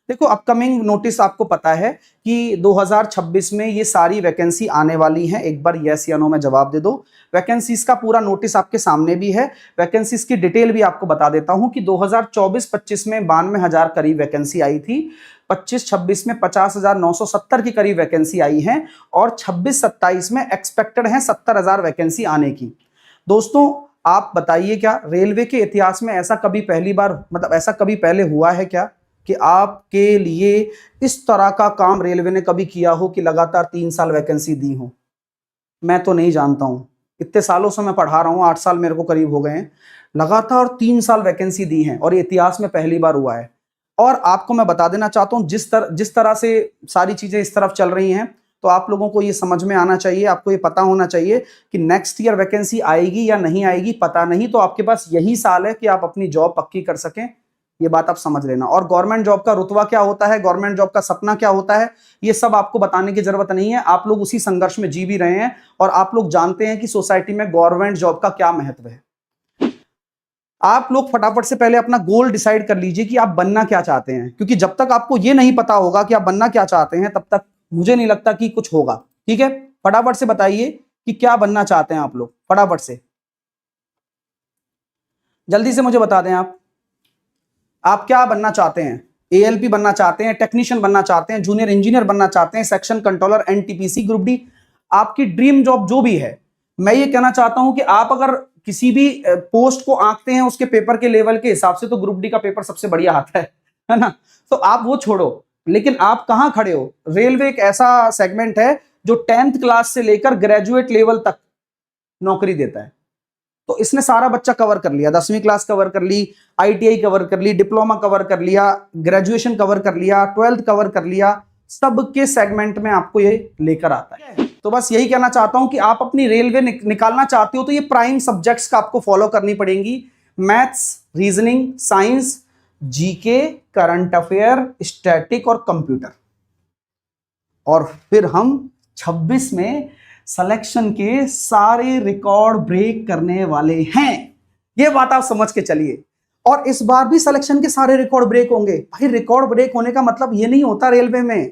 देखो upcoming notice आपको पता है कि 2026 में ये सारी वैकेंसी आने वाली हैं। एक बार यस या नो में जवाब दे दो। वैकेंसीज का पूरा नोटिस आपके सामने भी है। वैकेंसीज की डिटेल भी आपको बता देता हूं कि 2024-25 में 92,000 करीब वैकेंसी आई थी। 25-26 में 50,970 की करीब वैकेंसी आई है और 26-27 में एक्सपेक्टेड है 70,000 वैकेंसी आने की। दोस्तों आप बताइए, क्या रेलवे के इतिहास में ऐसा कभी पहली बार, मतलब ऐसा कभी पहले हुआ है क्या कि आपके लिए इस तरह का काम रेलवे ने कभी किया हो कि लगातार 3 साल वैकेंसी दी हो? मैं तो नहीं जानता हूं। इतने सालों से मैं पढ़ा रहा हूं, 8 साल मेरे को करीब हो गए हैं, लगातार 3 साल वैकेंसी दी है और ये इतिहास में पहली बार हुआ है। और आपको मैं बता देना चाहता हूं, जिस तरह से सारी चीजें इस तरफ चल रही हैं, तो आप लोगों को ये समझ में आना चाहिए, आपको ये पता होना चाहिए कि नेक्स्ट ईयर वैकेंसी आएगी या नहीं आएगी पता नहीं, तो आपके पास यही साल है कि आप अपनी जॉब पक्की कर सकें। ये बात आप समझ लेना। और गवर्नमेंट जॉब का रुतबा क्या होता है, गवर्नमेंट जॉब का सपना क्या होता है, ये सब आपको बताने की जरूरत नहीं है। आप लोग उसी संघर्ष में जी भी रहे हैं और आप लोग जानते हैं कि सोसाइटी में गवर्नमेंट जॉब का क्या महत्व है। आप लोग फटाफट से पहले अपना गोल डिसाइड कर लीजिए कि आप बनना क्या चाहते हैं, क्योंकि जब तक आपको ये नहीं पता होगा कि आप बनना क्या चाहते हैं, तब तक मुझे नहीं लगता कि कुछ होगा। ठीक है, फटाफट से बताइए कि क्या बनना चाहते हैं आप लोग, फटाफट से जल्दी से मुझे बता दें। आप क्या बनना चाहते हैं? एएलपी बनना चाहते हैं, टेक्नीशियन बनना चाहते हैं, जूनियर इंजीनियर बनना चाहते हैं, section controller, NTPC, group D, आपकी ड्रीम जॉब जो भी है। मैं ये कहना चाहता हूं कि आप अगर किसी भी पोस्ट को आंकते हैं उसके पेपर के लेवल के हिसाब से, तो ग्रुप डी का पेपर सबसे बढ़िया आता है ना? तो आप वो छोड़ो, लेकिन आप कहां खड़े हो? रेलवे एक ऐसा सेगमेंट है जो 10th क्लास से लेकर ग्रेजुएट लेवल तक नौकरी देता है। तो इसने सारा बच्चा कवर कर लिया, 10वीं क्लास कवर कर ली, आईटीआई कवर कर ली, डिप्लोमा कवर कर लिया, ग्रेजुएशन कवर कर लिया, 12th कवर कर लिया, सबके सेगमेंट में आपको ये लेकर आता है। तो बस यही कहना चाहता हूं कि आप अपनी रेलवे निकालना चाहते हो तो ये प्राइम सब्जेक्ट्स का आपको फॉलो करनी पड़ेंगी। Maths, reasoning, science, GK, current affair, static और कंप्यूटर। और फिर हम 26 में सिलेक्शन के सारे रिकॉर्ड ब्रेक करने वाले हैं। ये बात आप समझ के चलिए। और इस बार भी सिलेक्शन के सारे रिकॉर्ड ब्रेक होंगे। भाई रिकॉर्ड ब्रेक होने का मतलब ये नहीं होता रेलवे में।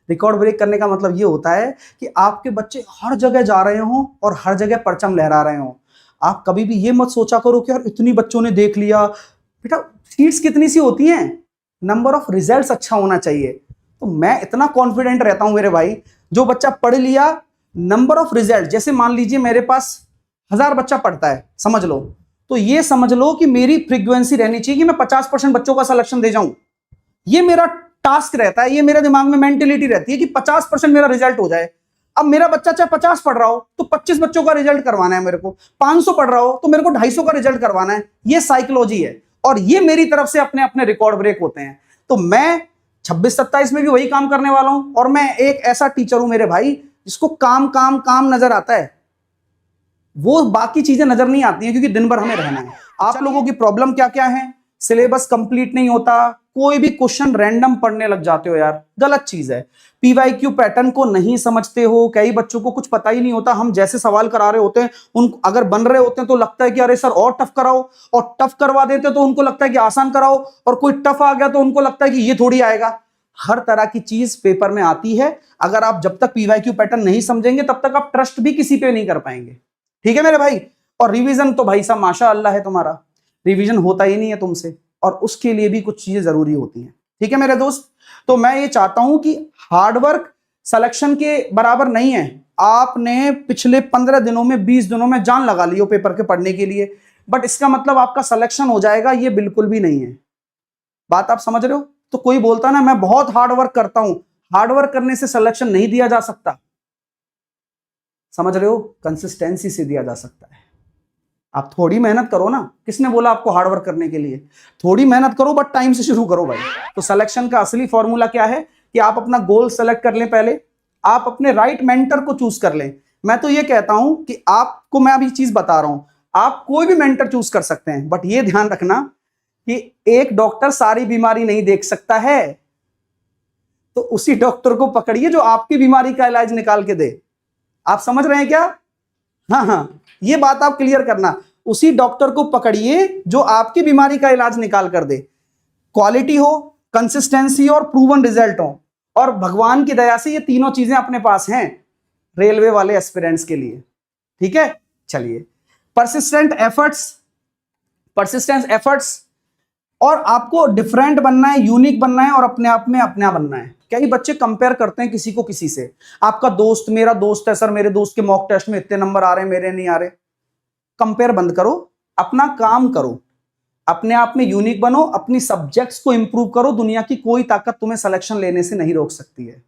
रिकॉर्ड ब्रेक करने का मतलब ये होता है कि आपके बच्चे हर जगह जा रहे हों और हर जगह परचम लहरा रहे हों। आप कभी भी ये मत सोचा करो कि यार इतनी बच्चों ने देख लिया। बेटा सीट्स कितनी सी होती हैं, नंबर ऑफ रिजल्ट्स अच्छा होना चाहिए। तो मैं इतना कॉन्फिडेंट रहता हूं मेरे भाई, जो बच्चा पढ़ लिया, नंबर ऑफ रिजल्ट, जैसे मान लीजिए मेरे पास 1000 बच्चा पढ़ता है, समझ लो, तो ये समझ लो कि मेरी फ्रीक्वेंसी रहनी चाहिए कि मैं 50% बच्चों का सिलेक्शन दे जाऊं। ये मेरा टास्क रहता है, ये मेरे दिमाग में मेंटेलिटी रहती है कि 50% मेरा रिजल्ट हो जाए। अब मेरा बच्चा चाहे 50 पढ़ रहा हो तो 25 बच्चों का रिजल्ट करवाना है मेरे को, 500 पढ़ रहा हो तो मेरे को 250 का रिजल्ट करवाना है। ये साइकोलॉजी है और ये मेरी तरफ से अपने अपने रिकॉर्ड ब्रेक होते हैं। तो मैं 26-27 में भी वही काम करने वाला हूं। और मैं एक ऐसा टीचर हूं मेरे भाई जिसको काम काम काम नजर आता है, वो बाकी चीजें नजर नहीं आती हैं, क्योंकि दिन भर हमें रहना है। आप लोगों की प्रॉब्लम क्या क्या है? सिलेबस कंप्लीट नहीं होता, कोई भी क्वेश्चन रैंडम पढ़ने लग जाते हो यार, गलत चीज है। पीवाईक्यू पैटर्न को नहीं समझते हो, कई बच्चों को कुछ पता ही नहीं होता। हम जैसे सवाल करा रहे होते हैं, उन अगर बन रहे होते हैं तो लगता है कि अरे सर और टफ कराओ, और टफ करवा देते तो उनको लगता है कि आसान कराओ, और कोई टफ आ गया तो उनको लगता है कि ये थोड़ी आएगा। हर तरह की चीज पेपर में आती है। अगर आप जब तक पीवाईक्यू पैटर्न नहीं समझेंगे तब तक आप ट्रस्ट भी किसी पे नहीं कर पाएंगे। ठीक है मेरे भाई? और रिवीजन तो भाई साहब माशाअल्लाह है, तुम्हारा रिवीजन होता ही नहीं है तुमसे, और उसके लिए भी कुछ चीजें जरूरी होती हैं। ठीक है मेरे दोस्त? तो मैं ये चाहता हूं कि हार्डवर्क सिलेक्शन के बराबर नहीं है। आपने पिछले 15 दिनों में, 20 दिनों में जान लगा ली हो पेपर के पढ़ने के लिए, बट इसका मतलब आपका सिलेक्शन हो जाएगा, ये बिल्कुल भी नहीं है। बात आप समझ रहे हो? तो कोई बोलता ना मैं बहुत हार्डवर्क करता हूं, हार्डवर्क करने से सिलेक्शन नहीं दिया जा सकता। समझ रहे हो? कंसिस्टेंसी से दिया जा सकता है। आप थोड़ी मेहनत करो ना, किसने बोला आपको हार्डवर्क करने के लिए? थोड़ी मेहनत करो बट टाइम से शुरू करो भाई। तो सिलेक्शन का असली फॉर्मूला क्या है कि आप अपना गोल सेलेक्ट कर लें, पहले आप अपने राइट मेंटर को चूज कर लें। मैं तो ये कहता हूं कि आपको मैं अभी चीज बता रहा हूं, आप कोई भी मेंटर चूज कर सकते हैं, बट ये ध्यान रखना कि एक डॉक्टर सारी बीमारी नहीं देख सकता है। तो उसी डॉक्टर को पकड़िए जो आपकी बीमारी का इलाज निकाल के दे। आप समझ रहे हैं क्या? हाँ हाँ, ये बात आप क्लियर करना। उसी डॉक्टर को पकड़िए जो आपकी बीमारी का इलाज निकाल कर दे। क्वालिटी हो, कंसिस्टेंसी और प्रूवन रिजल्ट हो, और भगवान की दया से ये तीनों चीजें अपने पास हैं रेलवे वाले एस्पिरेंट्स के लिए। ठीक है, चलिए, परसिस्टेंट एफर्ट्स, और आपको डिफरेंट बनना है, यूनिक बनना है, और अपने आप में अपना बनना है। कई बच्चे कंपेयर करते हैं किसी को किसी से, आपका दोस्त मेरा दोस्त है सर, मेरे दोस्त के मॉक टेस्ट में इतने नंबर आ रहे हैं, मेरे नहीं आ रहे। कंपेयर बंद करो, अपना काम करो, अपने आप में यूनिक बनो, अपनी सब्जेक्ट्स को इंप्रूव करो। दुनिया की कोई ताकत तुम्हें सिलेक्शन लेने से नहीं रोक सकती है,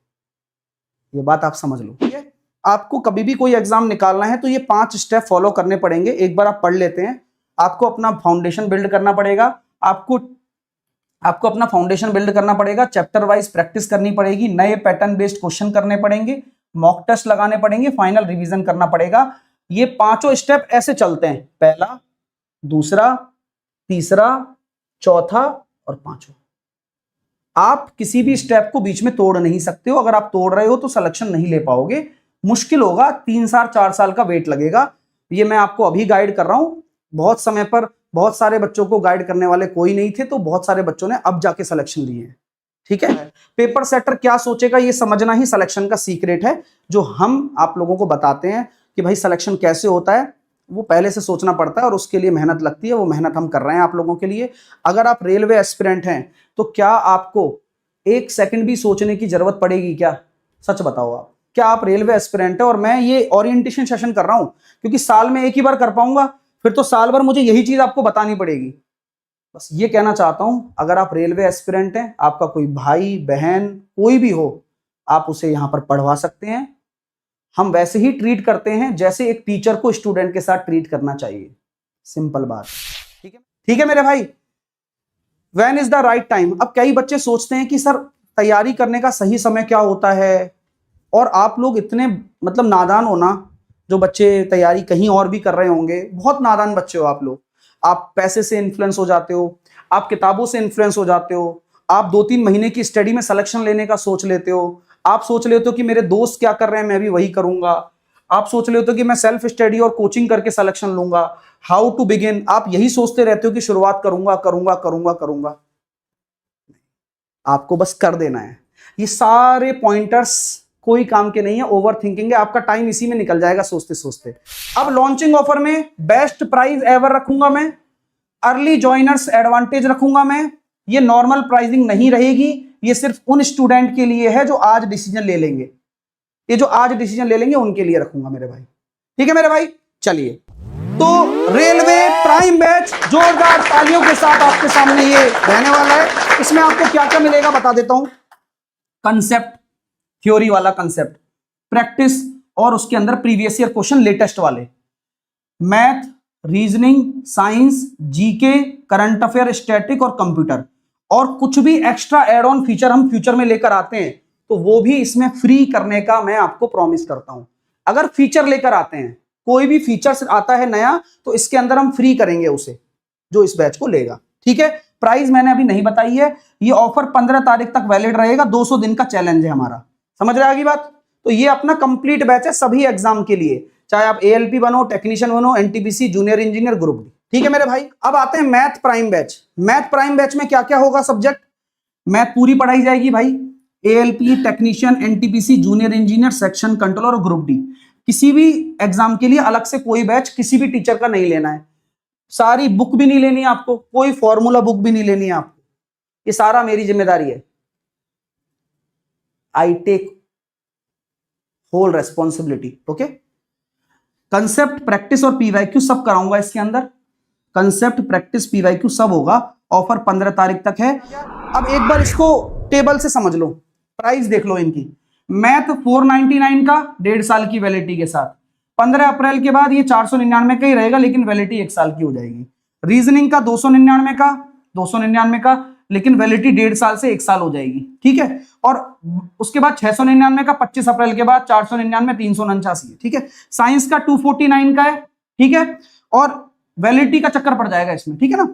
ये बात आप समझ लो। ठीक है, आपको कभी भी कोई एग्जाम निकालना है तो ये 5 स्टेप फॉलो करने पड़ेंगे। एक बार आप पढ़ लेते हैं, आपको अपना फाउंडेशन बिल्ड करना पड़ेगा, आपको अपना फाउंडेशन बिल्ड करना पड़ेगा, चैप्टर वाइज प्रैक्टिस करनी पड़ेगी, नए पैटर्न बेस्ड क्वेश्चन करने पड़ेंगे, मॉक टेस्ट लगाने पड़ेंगे, फाइनल रिवीजन करना पड़ेगा। ये 5 स्टेप ऐसे चलते हैं, पहला, दूसरा, तीसरा, चौथा और 5वां। आप किसी भी स्टेप को बीच में तोड़ नहीं सकते हो। अगर आप तोड़ रहे हो तो सिलेक्शन नहीं ले पाओगे, मुश्किल होगा, 3 साल 4 साल का वेट लगेगा। ये मैं आपको अभी गाइड कर रहा हूं, बहुत समय पर बहुत सारे बच्चों को गाइड करने वाले कोई नहीं थे, तो बहुत सारे बच्चों ने अब जाके सिलेक्शन लिए हैं। ठीक है, पेपर सेटर क्या सोचेगा ये समझना ही सिलेक्शन का सीक्रेट है, जो हम आप लोगों को बताते हैं कि भाई सिलेक्शन कैसे होता है, वो पहले से सोचना पड़ता है और उसके लिए मेहनत लगती है। वो मेहनत हम कर रहे हैं आप लोगों के लिए। अगर आप रेलवे एस्पिरेंट हैं तो क्या आपको 1 सेकंड भी सोचने की जरूरत पड़ेगी क्या? सच बताओ आप, क्या आप रेलवे एस्पिरेंट है? और मैं ये ओरिएंटेशन सेशन कर रहा हूं क्योंकि साल में एक ही बार कर पाऊंगा, फिर तो साल भर मुझे यही चीज आपको बतानी पड़ेगी। बस ये कहना चाहता हूं, अगर आप रेलवे एस्पिरेंट हैं, आपका कोई भाई बहन कोई भी हो, आप उसे यहां पर पढ़वा सकते हैं। हम वैसे ही ट्रीट करते हैं जैसे एक टीचर को स्टूडेंट के साथ ट्रीट करना चाहिए, सिंपल बात। ठीक है, ठीक है मेरे भाई। When is the right time? अब कई बच्चे सोचते हैं कि सर तैयारी करने का सही समय क्या होता है, और आप लोग इतने मतलब नादान हो ना, जो बच्चे तैयारी कहीं और भी कर रहे होंगे, बहुत नादान बच्चे हो आप लोग। आप पैसे से इन्फ्लुएंस हो जाते हो, आप किताबों से इन्फ्लुएंस हो जाते हो, आप 2-3 महीने की स्टडी में सिलेक्शन लेने का सोच लेते हो, आप सोच लेते हो कि मेरे दोस्त क्या कर रहे हैं मैं भी वही करूंगा, आप सोच लेते हो कि मैं सेल्फ स्टडी और कोचिंग करके सिलेक्शन लूंगा, हाउ टू बिगिन, आप यही सोचते रहते हो कि शुरुआत करूंगा करूंगा करूंगा करूंगा। आपको बस कर देना है। ये सारे पॉइंटर्स कोई काम के नहीं है, ओवर थिंकिंग है, आपका टाइम इसी में निकल जाएगा सोचते सोचते। अब लॉन्चिंग ऑफर में बेस्ट प्राइस एवर रखूंगा मैं, अर्ली ज्वाइनर्स एडवांटेज रखूंगा मैं। ये नॉर्मल प्राइसिंग नहीं रहेगी, ये सिर्फ उन स्टूडेंट के लिए है जो आज डिसीजन ले लेंगे, ये जो आज डिसीजन ले लेंगे उनके लिए रखूंगा मेरे भाई। ठीक है मेरे भाई, चलिए तो रेलवे प्राइम बैच जोरदार तालियों के साथ आपके सामने ये रहने वाला है। इसमें आपको क्या क्या मिलेगा बता देता हूं। कंसेप्ट, थ्योरी वाला कंसेप्ट, प्रैक्टिस, और उसके अंदर प्रीवियस ईयर क्वेश्चन लेटेस्ट वाले, math, reasoning, science, GK, current affair, static और कंप्यूटर, और कुछ भी एक्स्ट्रा एड ऑन फीचर हम फ्यूचर में लेकर आते हैं तो वो भी इसमें फ्री करने का मैं आपको प्रॉमिस करता हूं। अगर फीचर लेकर आते हैं, कोई भी फीचर आता है नया, तो इसके अंदर हम फ्री करेंगे उसे, जो इस बैच को लेगा। ठीक है, प्राइस मैंने अभी नहीं बताई है, ये ऑफर 15 तारीख तक वैलिड रहेगा, 200 दिन का चैलेंज है हमारा, समझ रहे आगे बात। तो ये अपना कंप्लीट बैच है सभी एग्जाम के लिए, चाहे आप एएलपी बनो, टेक्नीशियन बनो, NTPC, junior engineer, group D. ठीक है मेरे भाई, अब आते हैं math prime batch. Math prime batch में क्या क्या होगा सब्जेक्ट, मैथ पूरी पढ़ाई जाएगी भाई, ALP, technician, NTPC, junior engineer, section controller और ग्रुप डी। किसी भी एग्जाम के लिए अलग से कोई बैच किसी भी टीचर का नहीं लेना है, सारी बुक भी नहीं लेनी है आपको, कोई फॉर्मूला बुक भी नहीं लेनी है आपको, ये सारा मेरी जिम्मेदारी है। I take whole responsibility. Okay, concept, practice और पीवाईक्यू सब कराऊंगा इसके अंदर, कंसेप्ट, प्रैक्टिस, पीवाईक्यू सब होगा। ऑफर 15 तारीख तक है। अब एक बार इसको टेबल से समझ लो, प्राइस देख लो इनकी। मैथ 499 का 1.5 साल की वैलिडिटी के साथ, 15 अप्रैल के बाद ये 499 का ही रहेगा, लेकिन वैलिडिटी 1 साल की हो जाएगी। रीजनिंग का 299 का, लेकिन वैलिडिटी 1.5 साल से 1 साल हो जाएगी। ठीक है, और उसके बाद 699 का 25 अप्रैल के बाद, 499, 349। ठीक है, साइंस का 249 का है। ठीक है, और वैलिडिटी का चक्कर पड़ जाएगा इसमें। ठीक है ना,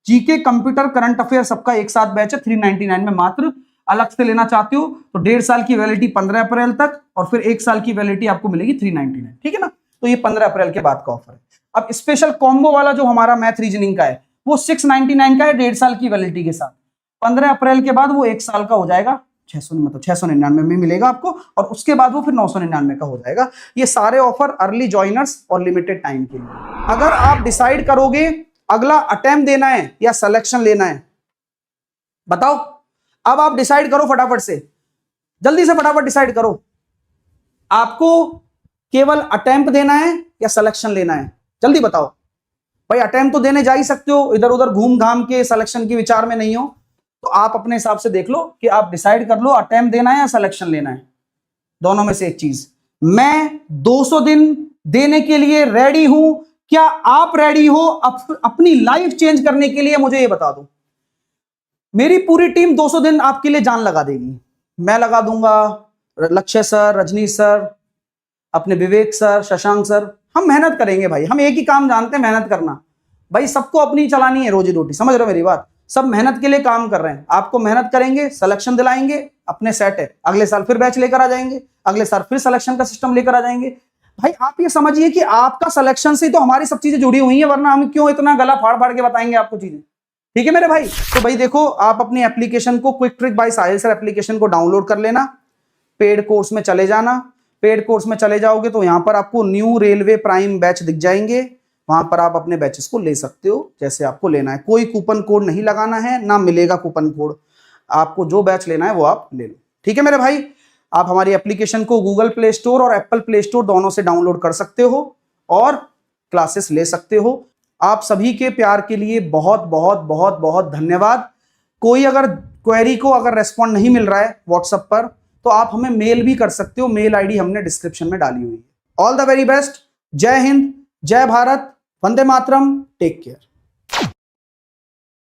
जीके, कंप्यूटर, करंट अफेयर सबका एक साथ बैच है 399 में मात्र। अलग से लेना चाहते हो तो 1.5 साल की वैलिडिटी 15 अप्रैल तक, और फिर 1 साल की वैलिडिटी आपको मिलेगी 399। ठीक है ना, तो ये 15 अप्रैल के बाद का ऑफर है। अब स्पेशल कॉम्बो वाला जो हमारा मैथ रीजनिंग का है वो 699 का है 1.5 साल की वैलिडिटी के साथ। 15 अप्रैल के बाद वो 1 साल का हो जाएगा, 699 में मिलेगा आपको, और उसके बाद वो फिर 999 का हो जाएगा। ये सारे ऑफर अर्ली ज्वाइनर्स और लिमिटेड टाइम के लिए। अगर आप डिसाइड करोगे अगला अटेम्प्ट देना है या सिलेक्शन लेना है, बताओ। अब आप डिसाइड करो फटाफट से, जल्दी से फटाफट डिसाइड करो, आपको केवल अटेम्प्ट देना है या सिलेक्शन लेना है, जल्दी बताओ भाई। अटेम्प्ट तो देने जा ही सकते हो, इधर उधर घूम घाम के सिलेक्शन के विचार में नहीं हो, तो आप अपने हिसाब से देख लो कि आप डिसाइड कर लो अटेम्प्ट देना है या सिलेक्शन लेना है, दोनों में से एक चीज। मैं 200 दिन देने के लिए रेडी हूं, क्या आप रेडी हो अपनी लाइफ चेंज करने के लिए? मुझे ये बता दो। मेरी पूरी टीम 200 दिन आपके लिए जान लगा देगी, मैं लगा दूंगा, लक्ष्य सर, रजनीश सर, अपने विवेक सर, शशांक सर, हम मेहनत करेंगे भाई। हम एक ही काम जानते हैं, मेहनत करना भाई। सबको अपनी चलानी है रोजी रोटी, समझ रहे हो मेरी बात? सब मेहनत के लिए काम कर रहे हैं, आपको मेहनत करेंगे, सिलेक्शन दिलाएंगे, अपने सेट है। अगले साल फिर बैच लेकर आ जाएंगे, अगले साल फिर सिलेक्शन का सिस्टम लेकर आ जाएंगे। भाई आप ये समझिए कि आपका सिलेक्शन से तो हमारी सब चीजें जुड़ी हुई है, वरना हम क्यों इतना गला फाड़ फाड़ के बताएंगे आपको चीजें। ठीक है मेरे भाई? तो भाई देखो, आप अपनी एप्लीकेशन को क्विक ट्रिक बाय साहिल सर एप्लीकेशन को डाउनलोड कर लेना, पेड कोर्स में चले जाना। पेड कोर्स में चले जाओगे तो यहां पर आपको न्यू रेलवे प्राइम बैच दिख जाएंगे, वहां पर आप अपने बैचेस को ले सकते हो जैसे आपको लेना है। कोई कूपन कोड नहीं लगाना है, ना मिलेगा कूपन कोड, आपको जो बैच लेना है वो आप ले लो। ठीक है मेरे भाई? आप हमारी एप्लीकेशन को गूगल प्ले स्टोर और एप्पल प्ले स्टोर दोनों से डाउनलोड कर सकते हो और क्लासेस ले सकते हो। आप सभी के प्यार के लिए बहुत बहुत बहुत बहुत धन्यवाद। कोई अगर क्वेरी को अगर रेस्पॉन्ड नहीं मिल रहा है व्हाट्सएप पर, तो आप हमें मेल भी कर सकते हो, मेल आईडी हमने डिस्क्रिप्शन में डाली हुई है। All the very best. जय हिंद, जय भारत, वंदे मातरम, टेक केयर।